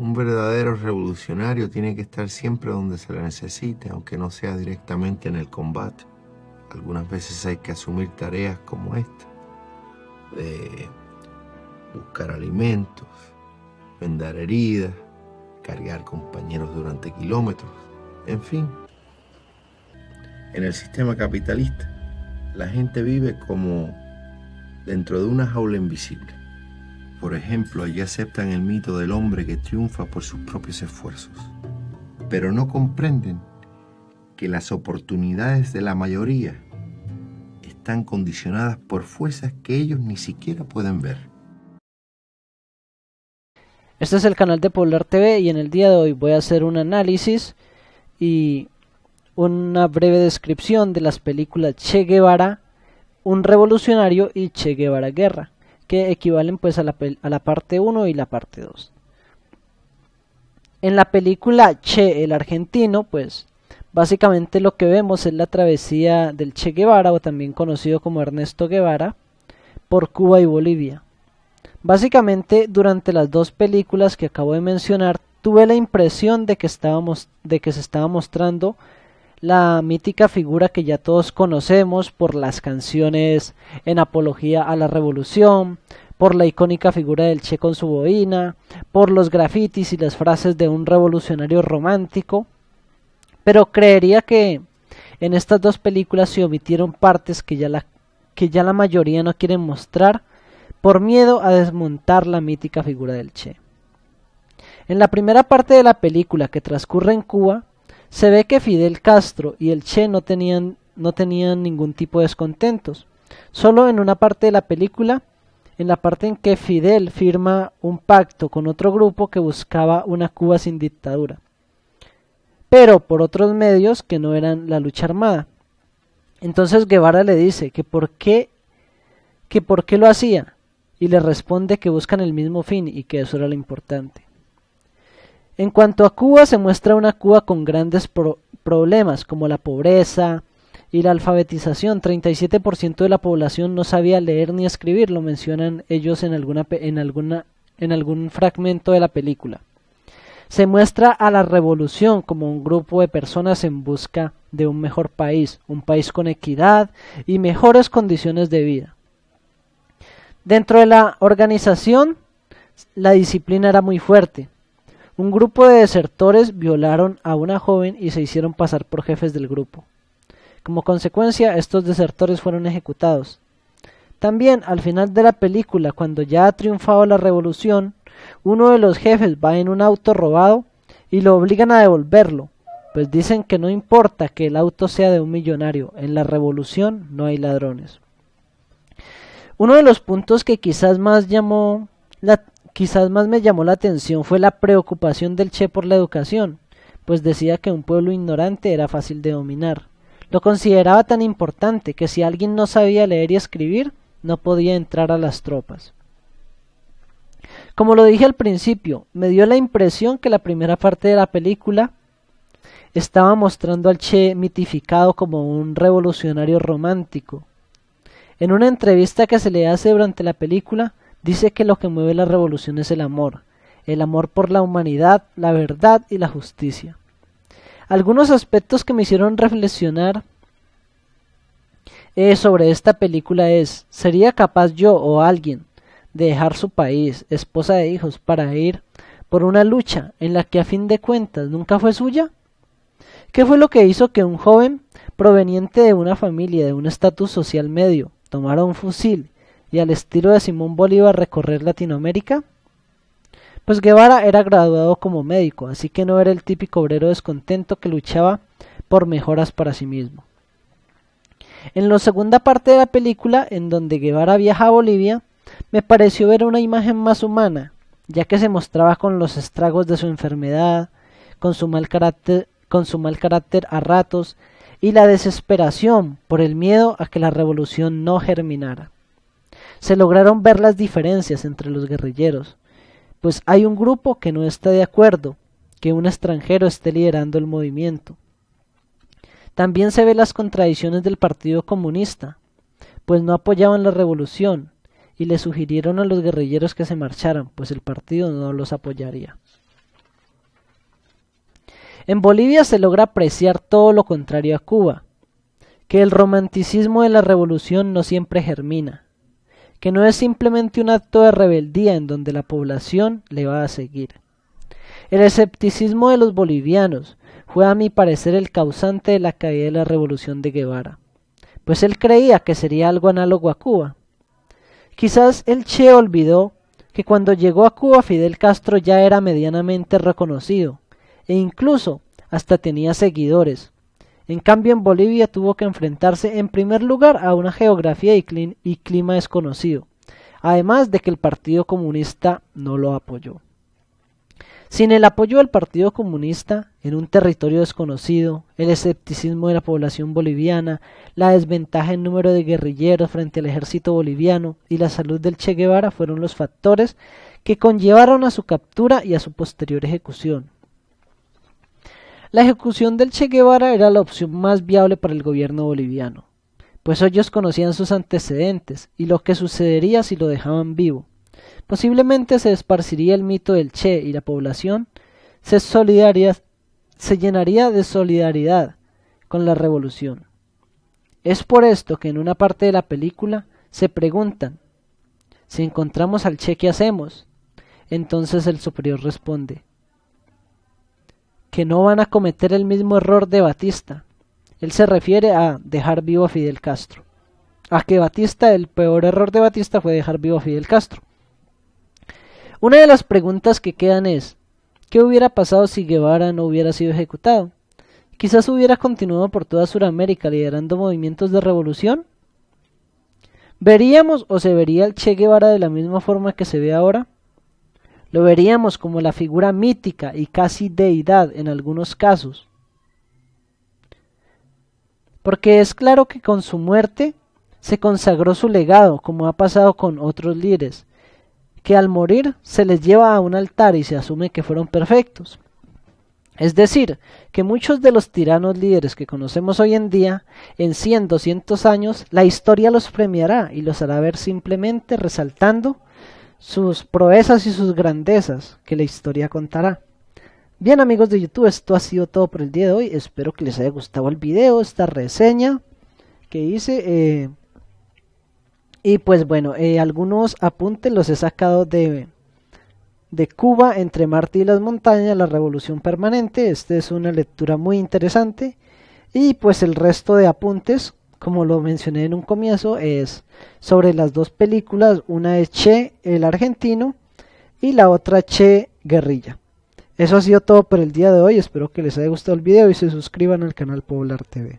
Un verdadero revolucionario tiene que estar siempre donde se le necesite, aunque no sea directamente en el combate. Algunas veces hay que asumir tareas como esta, de buscar alimentos, vendar heridas, cargar compañeros durante kilómetros, en fin. En el sistema capitalista, la gente vive como dentro de una jaula invisible. Por ejemplo, allí aceptan el mito del hombre que triunfa por sus propios esfuerzos, pero no comprenden que las oportunidades de la mayoría están condicionadas por fuerzas que ellos ni siquiera pueden ver. Este es el canal de Polar TV y en el día de hoy voy a hacer un análisis y una breve descripción de las películas Che Guevara, un revolucionario, y Che Guevara Guerra, que equivalen pues a la parte 1 y la parte 2. En la película Che el argentino, pues básicamente lo que vemos es la travesía del Che Guevara, o también conocido como Ernesto Guevara, por Cuba y Bolivia. Básicamente, durante las dos películas que acabo de mencionar, tuve la impresión de que se estaba mostrando la mítica figura que ya todos conocemos por las canciones en apología a la revolución, por la icónica figura del Che con su boina, por los grafitis y las frases de un revolucionario romántico. Pero creería que en estas dos películas se omitieron partes que ya la mayoría no quieren mostrar, por miedo a desmontar la mítica figura del Che. En la primera parte de la película, que transcurre en Cuba, se ve que Fidel Castro y el Che no tenían ningún tipo de descontentos. Solo en una parte de la película, en la parte en que Fidel firma un pacto con otro grupo que buscaba una Cuba sin dictadura, pero por otros medios que no eran la lucha armada. Entonces Guevara le dice que por qué lo hacía, y le responde que buscan el mismo fin y que eso era lo importante. En cuanto a Cuba, se muestra una Cuba con grandes problemas como la pobreza y la alfabetización. 37% de la población no sabía leer ni escribir, lo mencionan ellos en algún fragmento de la película. Se muestra a la revolución como un grupo de personas en busca de un mejor país, un país con equidad y mejores condiciones de vida. Dentro de la organización, la disciplina era muy fuerte. Un grupo de desertores violaron a una joven y se hicieron pasar por jefes del grupo. Como consecuencia, estos desertores fueron ejecutados. También, al final de la película, cuando ya ha triunfado la revolución, uno de los jefes va en un auto robado y lo obligan a devolverlo, pues dicen que no importa que el auto sea de un millonario, en la revolución no hay ladrones. Uno de los puntos que quizás más me llamó la atención fue la preocupación del Che por la educación, pues decía que un pueblo ignorante era fácil de dominar. Lo consideraba tan importante que si alguien no sabía leer y escribir, no podía entrar a las tropas. Como lo dije al principio, me dio la impresión que la primera parte de la película estaba mostrando al Che mitificado como un revolucionario romántico. En una entrevista que se le hace durante la película, dice que lo que mueve la revolución es el amor por la humanidad, la verdad y la justicia. Algunos aspectos que me hicieron reflexionar sobre esta película es: ¿sería capaz yo o alguien de dejar su país, esposa e hijos, para ir por una lucha en la que a fin de cuentas nunca fue suya? ¿Qué fue lo que hizo que un joven proveniente de una familia de un estatus social medio tomara un fusil y al estilo de Simón Bolívar recorrer Latinoamérica? Pues Guevara era graduado como médico, así que no era el típico obrero descontento que luchaba por mejoras para sí mismo. En la segunda parte de la película, en donde Guevara viaja a Bolivia, me pareció ver una imagen más humana, ya que se mostraba con los estragos de su enfermedad, con su mal carácter a ratos, y la desesperación por el miedo a que la revolución no germinara. Se lograron ver las diferencias entre los guerrilleros, pues hay un grupo que no está de acuerdo que un extranjero esté liderando el movimiento. También se ven las contradicciones del Partido Comunista, pues no apoyaban la revolución y le sugirieron a los guerrilleros que se marcharan, pues el partido no los apoyaría. En Bolivia se logra apreciar todo lo contrario a Cuba, que el romanticismo de la revolución no siempre germina, que no es simplemente un acto de rebeldía en donde la población le va a seguir. El escepticismo de los bolivianos fue a mi parecer el causante de la caída de la revolución de Guevara, pues él creía que sería algo análogo a Cuba. Quizás el Che olvidó que cuando llegó a Cuba Fidel Castro ya era medianamente reconocido, e incluso hasta tenía seguidores. En cambio en Bolivia tuvo que enfrentarse en primer lugar a una geografía y clima desconocido, además de que el Partido Comunista no lo apoyó. Sin el apoyo del Partido Comunista, en un territorio desconocido, el escepticismo de la población boliviana, la desventaja en número de guerrilleros frente al ejército boliviano y la salud del Che Guevara fueron los factores que conllevaron a su captura y a su posterior ejecución. La ejecución del Che Guevara era la opción más viable para el gobierno boliviano, pues ellos conocían sus antecedentes y lo que sucedería si lo dejaban vivo. Posiblemente se esparciría el mito del Che y la población se llenaría de solidaridad con la revolución. Es por esto que en una parte de la película se preguntan, si encontramos al Che, ¿qué hacemos? Entonces el superior responde, que no van a cometer el mismo error de Batista. Él se refiere a dejar vivo a Fidel Castro. A que el peor error de Batista fue dejar vivo a Fidel Castro. Una de las preguntas que quedan es, ¿qué hubiera pasado si Guevara no hubiera sido ejecutado? Quizás hubiera continuado por toda Sudamérica liderando movimientos de revolución. ¿Veríamos o se vería el Che Guevara de la misma forma que se ve ahora? Lo veríamos como la figura mítica y casi deidad en algunos casos. Porque es claro que con su muerte se consagró su legado, como ha pasado con otros líderes, que al morir se les lleva a un altar y se asume que fueron perfectos. Es decir, que muchos de los tiranos líderes que conocemos hoy en día, en 100, 200 años, la historia los premiará y los hará ver simplemente resaltando sus proezas y sus grandezas que la historia contará. Bien amigos de YouTube, esto ha sido todo por el día de hoy. Espero que les haya gustado el video, esta reseña que hice. Y pues bueno, algunos apuntes los he sacado de Cuba, entre Marte y las montañas, la revolución permanente. Esta es una lectura muy interesante. Y pues el resto de apuntes, como lo mencioné en un comienzo, es sobre las dos películas. Una es Che, el argentino, y la otra Che, guerrilla. Eso ha sido todo por el día de hoy. Espero que les haya gustado el video y se suscriban al canal Poblar TV.